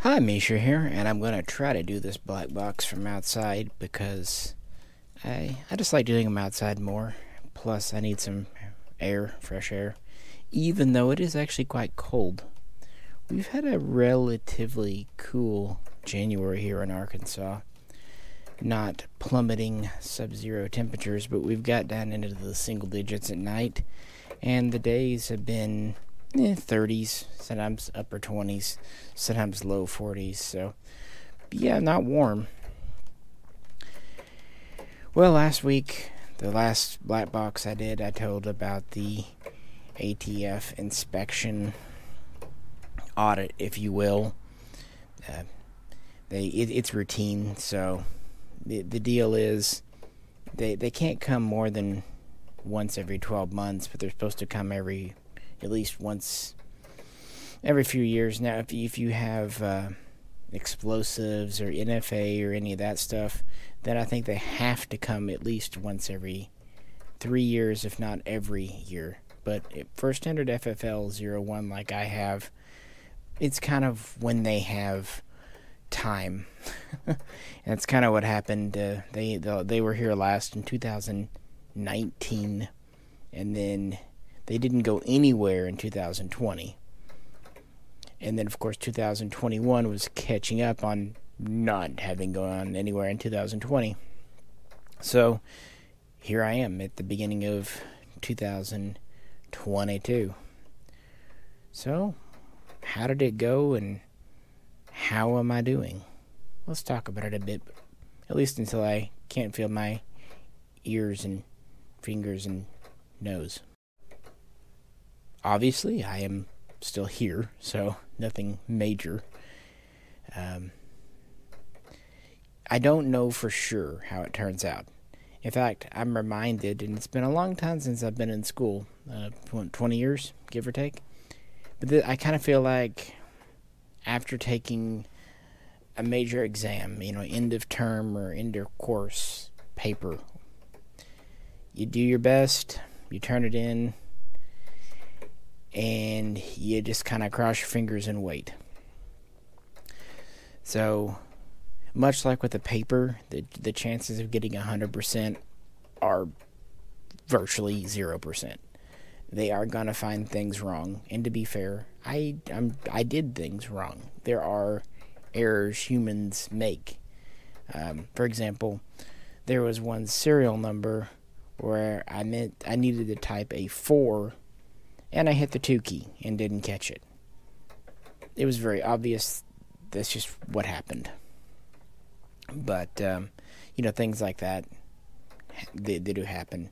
Hi, Misha here, and I'm going to try to do this black box from outside because I just like doing them outside more. Plus, I need some air, fresh air, even though it is actually quite cold. We've had a relatively cool January here in Arkansas. Not plummeting sub-zero temperatures, but we've got down into the single digits at night, and the days have been 30s, sometimes upper 20s, sometimes low 40s, so yeah, not warm. Well, last week, the last black box I did, I told about the ATF inspection audit, if you will. It's routine, so the deal is they can't come more than once every 12 months, but they're supposed to come at least once every few years. Now, if you have explosives or NFA or any of that stuff, then I think they have to come at least once every 3 years, if not every year. But for standard FFL 01 like I have, it's kind of when they have time. And that's kind of what happened. They were here last in 2019, and then they didn't go anywhere in 2020. And then, of course, 2021 was catching up on not having gone anywhere in 2020. So here I am at the beginning of 2022. So how did it go, and how am I doing? Let's talk about it a bit, at least until I can't feel my ears and fingers and nose. Obviously, I am still here, so nothing major. I don't know for sure how it turns out. In fact, I'm reminded, and it's been a long time since I've been in school, 20 years, give or take. But I kind of feel like after taking a major exam, end of term or end of course paper, you do your best, you turn it in, and you just kind of cross your fingers and wait. So, much like with the paper, the chances of getting 100% are virtually 0%. They are going to find things wrong. And to be fair, I did things wrong. There are errors humans make. For example, there was one serial number where I needed to type a 4, and I hit the 2 key and didn't catch it. It was very obvious. That's just what happened. But, things like that, they do happen.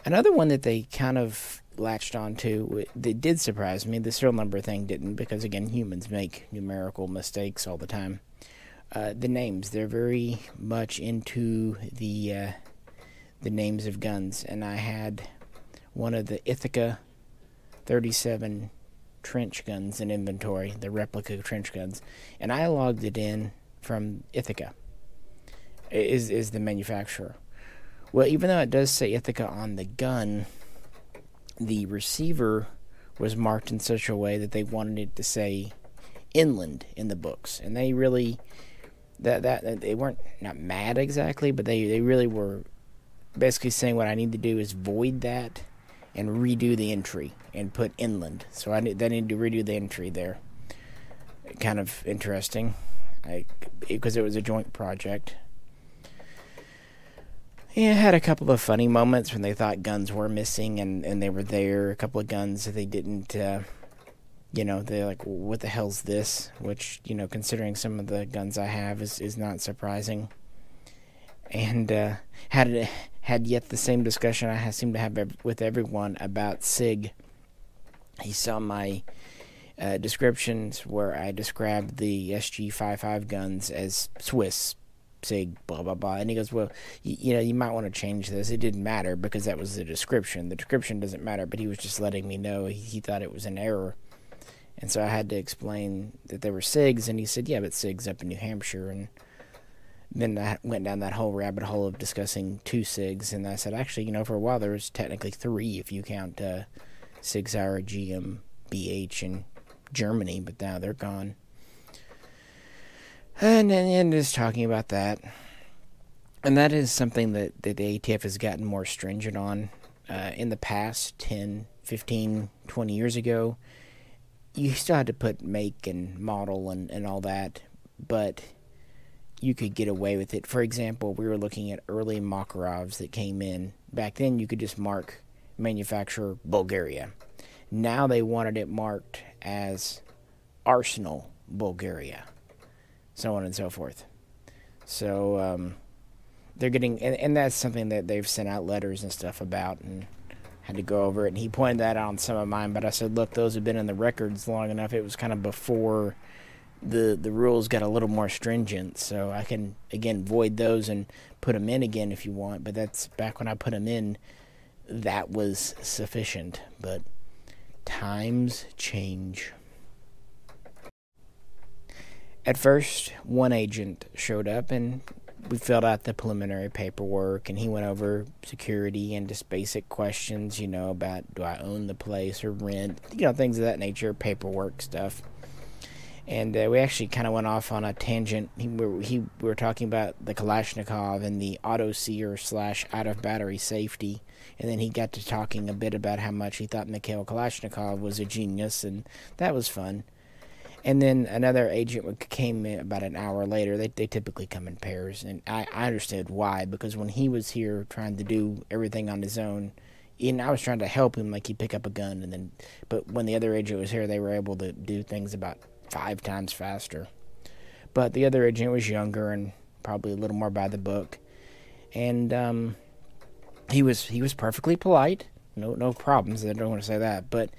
Another one that they kind of latched onto, that did surprise me, the serial number thing didn't, because, again, humans make numerical mistakes all the time. The names, they're very much into the names of guns, and I had one of the Ithaca 37 trench guns in inventory, the replica trench guns, and I logged it in from Ithaca, is the manufacturer. Well, even though it does say Ithaca on the gun, the receiver was marked in such a way that they wanted it to say Inland in the books, and they really that they weren't not mad exactly, but they really were basically saying what I need to do is void that and redo the entry and put Inland. So they need to redo the entry there. Kind of interesting, because it was a joint project. Yeah, I had a couple of funny moments when they thought guns were missing and they were there. A couple of guns that they didn't, they're like, well, what the hell's this? Which, considering some of the guns I have is not surprising. And had yet the same discussion I seem to have with everyone about SIG. He saw my descriptions where I described the SG-55 guns as Swiss SIG, blah, blah, blah. And he goes, well, you might want to change this. It didn't matter because that was the description. The description doesn't matter, but he was just letting me know he thought it was an error. And so I had to explain that they were SIGs, and he said, yeah, but SIG's up in New Hampshire. And then I went down that whole rabbit hole of discussing 2 SIGs, and I said, actually, for a while there was technically 3 if you count SIG Sauer, GM, BH, and Germany, but now they're gone. And just talking about that. And that is something that the ATF has gotten more stringent on. In the past, 10, 15, 20 years ago, you still had to put make and model and all that, but you could get away with it. For example, we were looking at early Makarovs that came in. Back then, you could just mark manufacturer Bulgaria. Now they wanted it marked as Arsenal Bulgaria, so on and so forth. So they're getting, and that's something that they've sent out letters and stuff about, and had to go over it. And he pointed that out on some of mine, but I said, look, those have been in the records long enough. It was kind of before the rules got a little more stringent, so I can, again, void those and put them in again if you want. But that's back when I put them in, that was sufficient. But times change. At first, one agent showed up, and we filled out the preliminary paperwork, and he went over security and just basic questions, about do I own the place or rent, things of that nature, paperwork stuff. And we actually kind of went off on a tangent. We were talking about the Kalashnikov and the auto-seer / out-of-battery safety. And then he got to talking a bit about how much he thought Mikhail Kalashnikov was a genius, and that was fun. And then another agent came in about an hour later. They typically come in pairs, and I understood why, because when he was here trying to do everything on his own, and I was trying to help him, like he'd pick up a gun, but when the other agent was here, they were able to do things about 5 times faster. But the other agent was younger and probably a little more by the book, and he was perfectly polite, no problems. I don't want to say that, but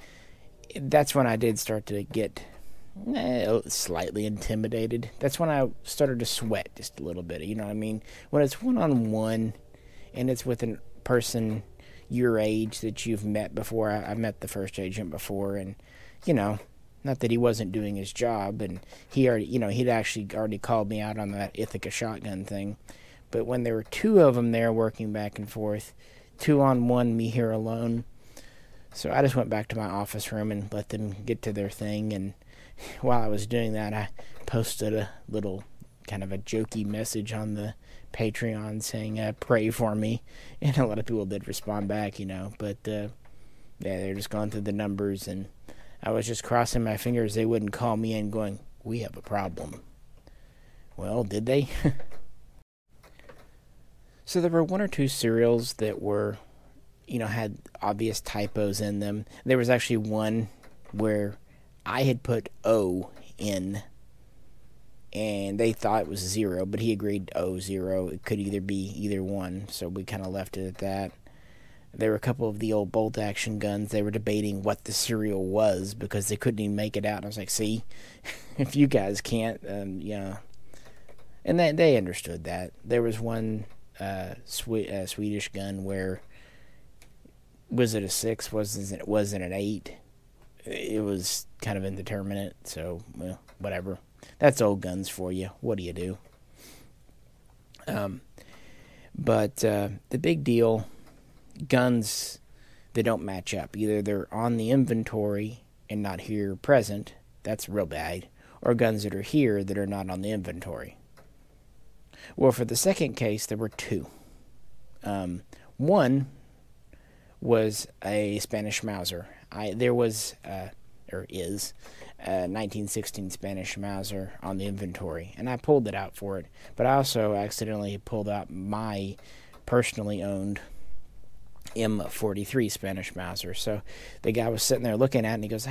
that's when I did start to get slightly intimidated. That's when I started to sweat just a little bit. You know what I mean? When it's one-on-one and it's with a person your age that you've met before. I met the first agent before, and not that he wasn't doing his job, and he already, he'd actually already called me out on that Ithaca shotgun thing. But when there were 2 of them there working back and forth, 2-on-1, me here alone. So I just went back to my office room and let them get to their thing, and while I was doing that, I posted a little kind of a jokey message on the Patreon saying, pray for me. And a lot of people did respond back, but they're just going through the numbers, and I was just crossing my fingers they wouldn't call me in going, we have a problem. Well, did they? So there were 1 or 2 serials that were, had obvious typos in them. There was actually one where I had put O in, and they thought it was 0, but he agreed 0. It could either be either one, so we kind of left it at that. There were a couple of the old bolt-action guns. They were debating what the serial was because they couldn't even make it out. And I was like, see, if you guys can't, yeah. And they understood that. There was one Swedish gun where, was it a 6? Wasn't an 8? It was kind of indeterminate, so, well, whatever. That's old guns for you. What do you do? But the big deal, guns that don't match up. Either they're on the inventory and not here present, that's real bad, or guns that are here that are not on the inventory. Well, for the second case, there were 2. One was a Spanish Mauser. There was, or is, a 1916 Spanish Mauser on the inventory, and I pulled it out for it. But I also accidentally pulled out my personally owned M43 Spanish Mauser. So the guy was sitting there looking at it, and he goes,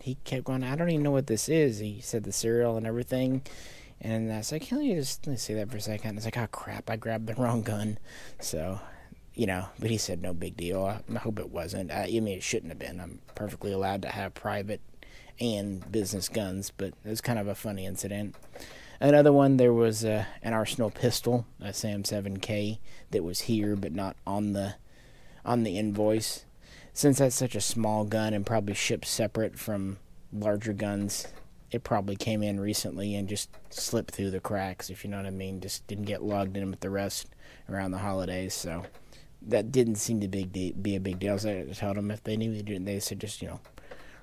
he kept going, I don't even know what this is. He said the serial and everything. And I was like, let me see that for a second. And it's like, oh crap, I grabbed the wrong gun. So, but he said no big deal. I hope it wasn't. It shouldn't have been. I'm perfectly allowed to have private and business guns, but it was kind of a funny incident. Another one, there was an Arsenal pistol, a Sam 7K, that was here but not on the invoice. Since that's such a small gun and probably shipped separate from larger guns, it probably came in recently and just slipped through the cracks, if you know what I mean. Just didn't get logged in with the rest around the holidays, so that didn't seem to be a big deal. So I told them if they knew they didn't, they said just,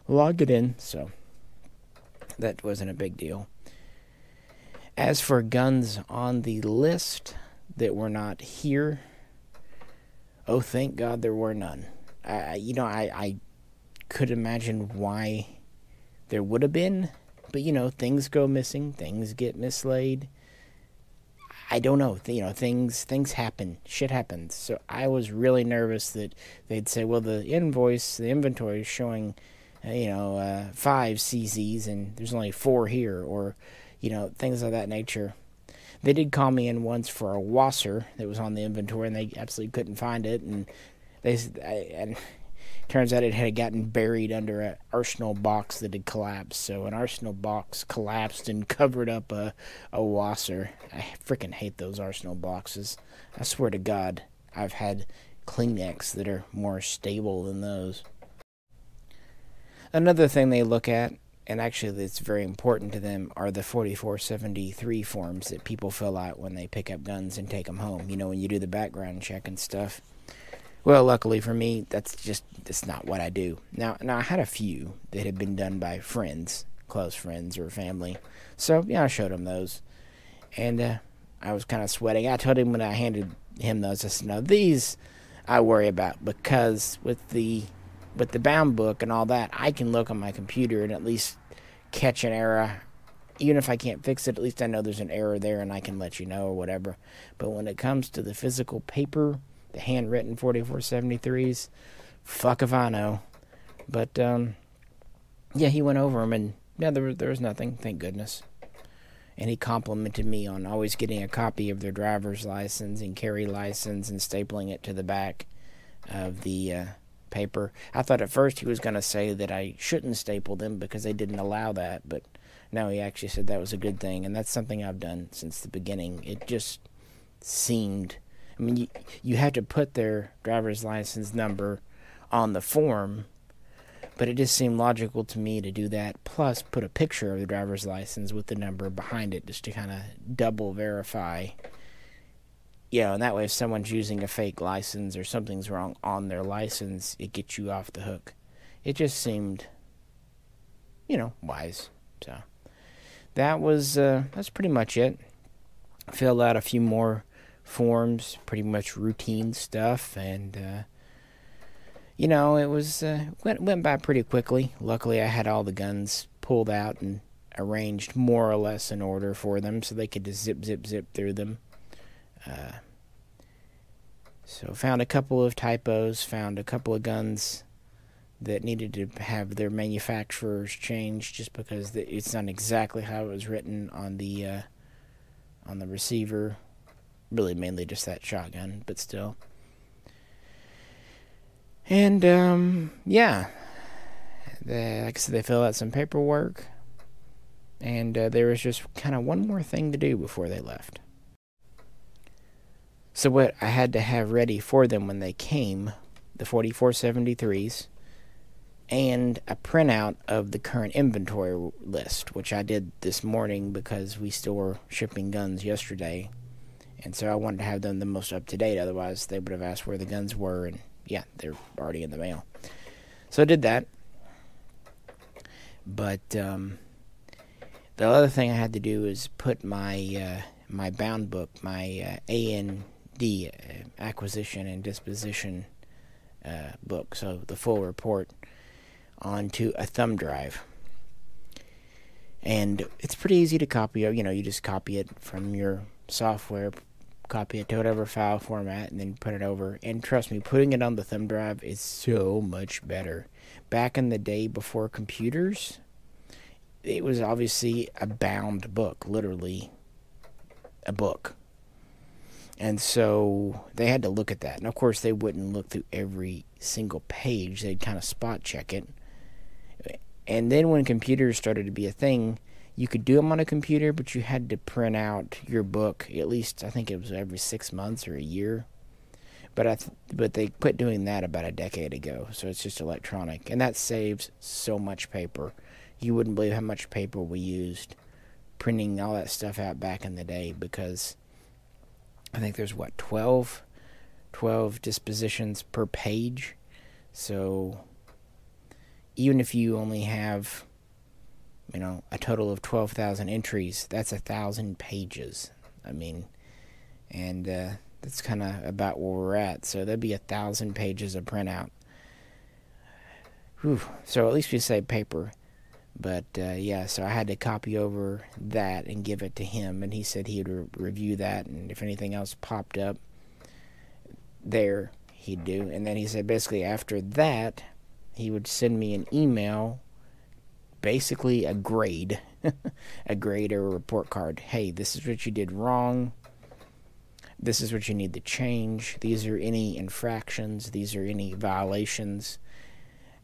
log it in, so that wasn't a big deal. As for guns on the list that were not here, oh, thank God there were none. I could imagine why there would have been, but things go missing, things get mislaid. I don't know, things happen, shit happens. So I was really nervous that they'd say, well, the inventory is showing, 5 CZs and there's only 4 here, or things of that nature. They did call me in once for a wasser that was on the inventory, and they absolutely couldn't find it. And turns out it had gotten buried under an arsenal box that had collapsed. So an arsenal box collapsed and covered up a wasser. I freaking hate those arsenal boxes. I swear to God, I've had Kleenex that are more stable than those. Another thing they look at, and actually it's very important to them, are the 4473 forms that people fill out when they pick up guns and take them home. When you do the background check and stuff. Well, luckily for me, that's not what I do. Now I had a few that had been done by friends, close friends or family. So, I showed him those. And I was kind of sweating. I told him when I handed him those, I said, no, these I worry about, because with the bound book and all that, I can look on my computer and at least catch an error. Even if I can't fix it, at least I know there's an error there and I can let you know or whatever. But when it comes to the physical paper, the handwritten 4473s, fuck if I know. But, he went over them, and, there was nothing, thank goodness. And he complimented me on always getting a copy of their driver's license and carry license and stapling it to the back of the paper. I thought at first he was going to say that I shouldn't staple them because they didn't allow that, but no, he actually said that was a good thing, and that's something I've done since the beginning. It just seemed... you have to put their driver's license number on the form, but it just seemed logical to me to do that, plus put a picture of the driver's license with the number behind it, just to kind of double verify. And that way if someone's using a fake license or something's wrong on their license, it gets you off the hook. It just seemed, wise. So that's pretty much it. Filled out a few more forms, pretty much routine stuff, and it was went by pretty quickly. Luckily, I had all the guns pulled out and arranged more or less in order for them, so they could just zip through them. So found a couple of typos, found a couple of guns that needed to have their manufacturers changed, just because it's not exactly how it was written on the receiver. Really, mainly just that shotgun, but still. And, like I said, they filled out some paperwork. And there was just kind of one more thing to do before they left. So what I had to have ready for them when they came, the 4473s, and a printout of the current inventory list, which I did this morning because we still were shipping guns yesterday. And so I wanted to have them the most up-to-date, otherwise they would have asked where the guns were, and they're already in the mail. So I did that. But the other thing I had to do is put my my bound book, my A&D, acquisition and disposition book, so the full report, onto a thumb drive. And it's pretty easy to copy. You just copy it from your software, copy it to whatever file format, and then put it over. And trust me, putting it on the thumb drive is so much better. Back in the day before computers, it was obviously a bound book, literally a book. And so they had to look at that. And of course, they wouldn't look through every single page. They'd kind of spot check it. And then when computers started to be a thing, you could do them on a computer, but you had to print out your book, at least I think it was every 6 months or a year. But they quit doing that about a decade ago, so it's just electronic. And that saves so much paper. You wouldn't believe how much paper we used printing all that stuff out back in the day, because I think there's, 12 dispositions per page. So even if you only have a total of 12,000 entries. That's 1,000 pages. I mean, and that's kind of about where we're at. So that'd be 1,000 pages of printout. Whew. So at least we say paper. But yeah, so I had to copy over that and give it to him, and he said he'd review that, and if anything else popped up there, he'd do. And then he said basically after that, he would send me an email, basically a grade, a grade or a report card. Hey, this is what you did wrong. This is what you need to change. These are any infractions. These are any violations.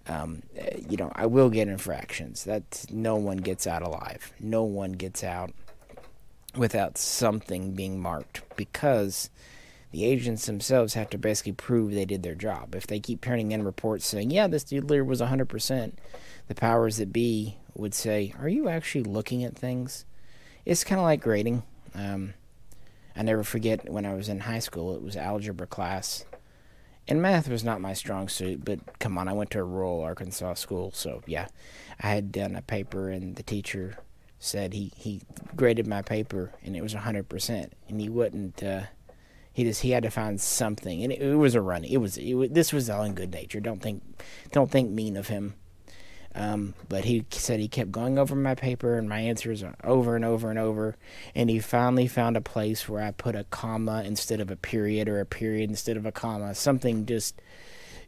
I will get infractions. That no one gets out alive. No one gets out without something being marked, because the agents themselves have to basically prove they did their job. If they keep turning in reports saying, yeah, this dealer was 100%, the powers that be would say, are you actually looking at things? It's kind of like grading. I never forget when I was in high school, it was algebra class. And math was not my strong suit, but come on, I went to a rural Arkansas school, so yeah. I had done a paper, and the teacher said he graded my paper, and it was 100%, and he wouldn't, he had to find something, and it was a run. This was all in good nature. Don't think mean of him. But he said he kept going over my paper and my answers over and over and over, and he finally found a place where I put a comma instead of a period, or a period instead of a comma, something just,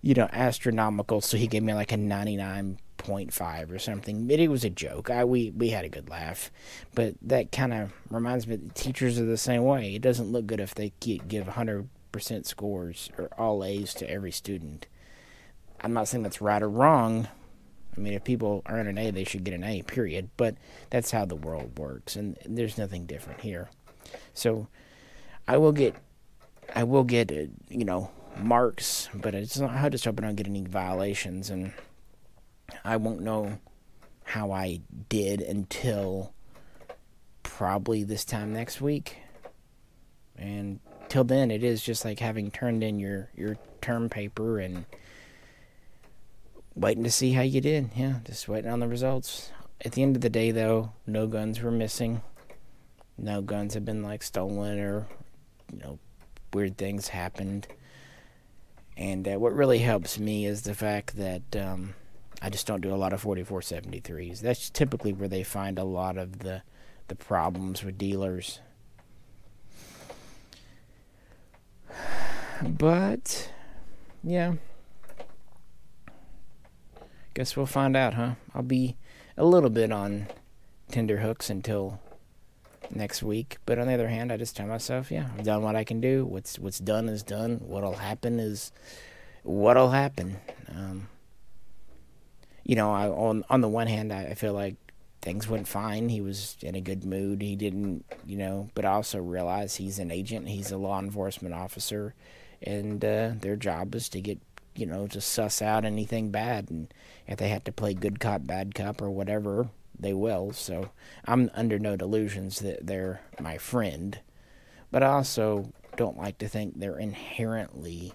astronomical. So he gave me like a 99.5 or something. It was a joke. We had a good laugh, but that kind of reminds me that teachers are the same way. Give 100% scores or all A's to every student. I'm not saying that's right or wrong. I mean, if people earn an A, they should get an A, period. But that's how the world works, and there's nothing different here. So I will get marks, but I just hope I don't get any violations, and I won't know how I did until probably this time next week. And till then, it is just like having turned in your term paper and waiting to see how you did. Yeah, just waiting on the results. At the end of the day, though, no guns were missing. No guns have been stolen, or weird things happened. And what really helps me is the fact that I just don't do a lot of 4473s. That's typically where they find a lot of the problems with dealers. But yeah, guess we'll find out, huh? I'll be a little bit on tenterhooks until next week. But on the other hand, I just tell myself, yeah, I've done what I can do. What's done is done. What'll happen is what'll happen. On the one hand, I feel like things went fine. He was in a good mood. He didn't, but I also realize he's an agent. He's a law enforcement officer. And their job is to get to suss out anything bad, and if they have to play good cop, bad cop, or whatever, they will. So I'm under no delusions that they're my friend, but I also don't like to think they're inherently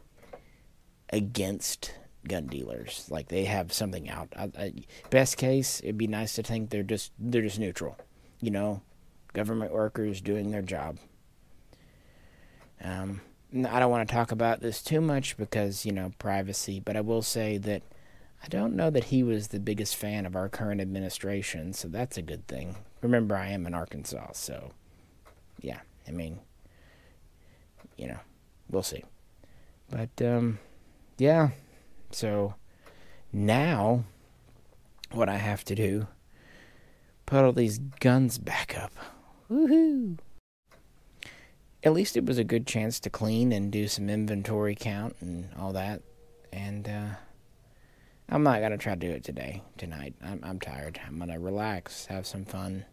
against gun dealers, like they have something out. Best case, it'd be nice to think they're just neutral, government workers doing their job. I don't want to talk about this too much because, privacy, but I will say that I don't know that he was the biggest fan of our current administration, so that's a good thing. Remember, I am in Arkansas, so, yeah, I mean, we'll see. But, yeah, so now what I have to do, put all these guns back up. Woohoo! At least it was a good chance to clean and do some inventory count and all that. And I'm not going to try to do it tonight. I'm tired. I'm going to relax, have some fun.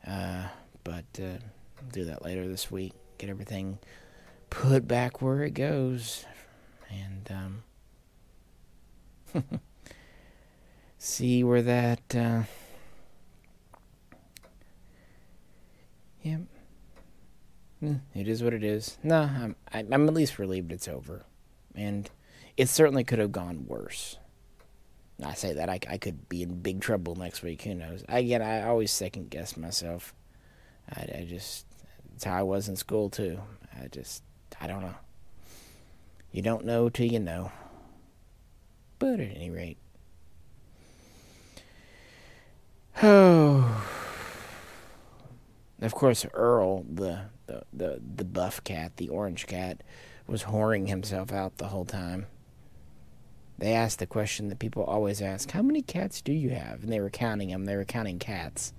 But do that later this week. Get everything put back where it goes. And see where that... yeah. It is what it is. No, I'm at least relieved it's over. And it certainly could have gone worse. I say that I could be in big trouble next week. Who knows? Again, I always second guess myself. I just, it's how I was in school too. I don't know. You don't know till you know. But at any rate. Oh. Of course, Earl, the buff cat, the orange cat, was whoring himself out the whole time. They asked the question that people always ask, how many cats do you have? And they were counting them. They were counting cats.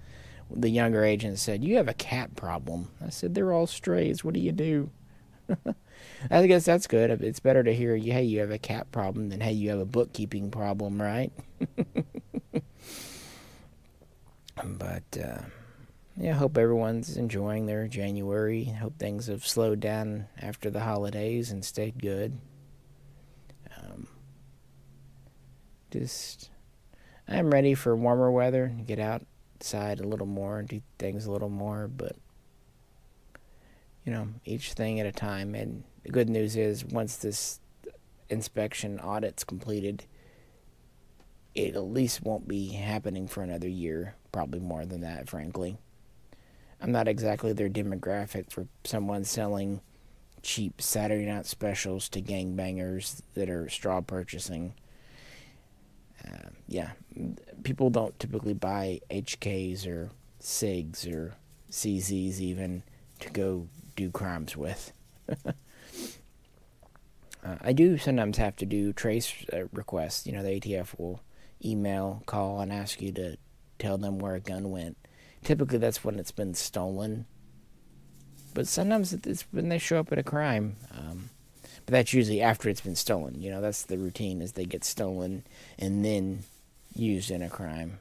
The younger agent said, you have a cat problem. I said, they're all strays. What do you do? I guess that's good. It's better to hear, hey, you have a cat problem than, hey, you have a bookkeeping problem, right? But, yeah, hope everyone's enjoying their January. Hope things have slowed down after the holidays and stayed good. I'm ready for warmer weather, get outside a little more and do things a little more, but, each thing at a time. And the good news is, once this inspection audit's completed, it at least won't be happening for another year, probably more than that, frankly. I'm not exactly their demographic for someone selling cheap Saturday night specials to gangbangers that are straw purchasing. Yeah, people don't typically buy HKs or SIGs or CZs even to go do crimes with. I do sometimes have to do trace requests. The ATF will email, call, and ask you to tell them where a gun went. Typically, that's when it's been stolen. But sometimes it's when they show up at a crime. But that's usually after it's been stolen. That's the routine, is they get stolen and then used in a crime.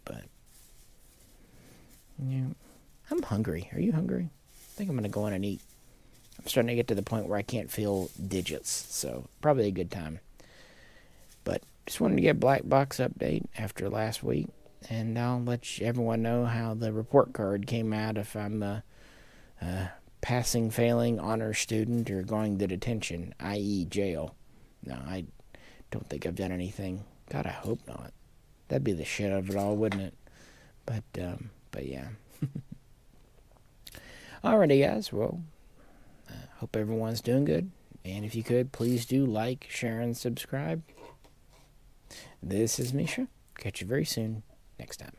But, I'm hungry. Are you hungry? I think I'm going to go in and eat. I'm starting to get to the point where I can't feel digits, so probably a good time. But just wanted to get Blackbox update after last week, and I'll let everyone know how the report card came out if I'm a passing, failing, honor student, or going to detention, i.e. jail. No, I don't think I've done anything. God, I hope not. That'd be the shit of it all, wouldn't it? But yeah. Alrighty, guys. Well, hope everyone's doing good. And if you could, please do like, share, and subscribe. This is Misha. Catch you very soon next time.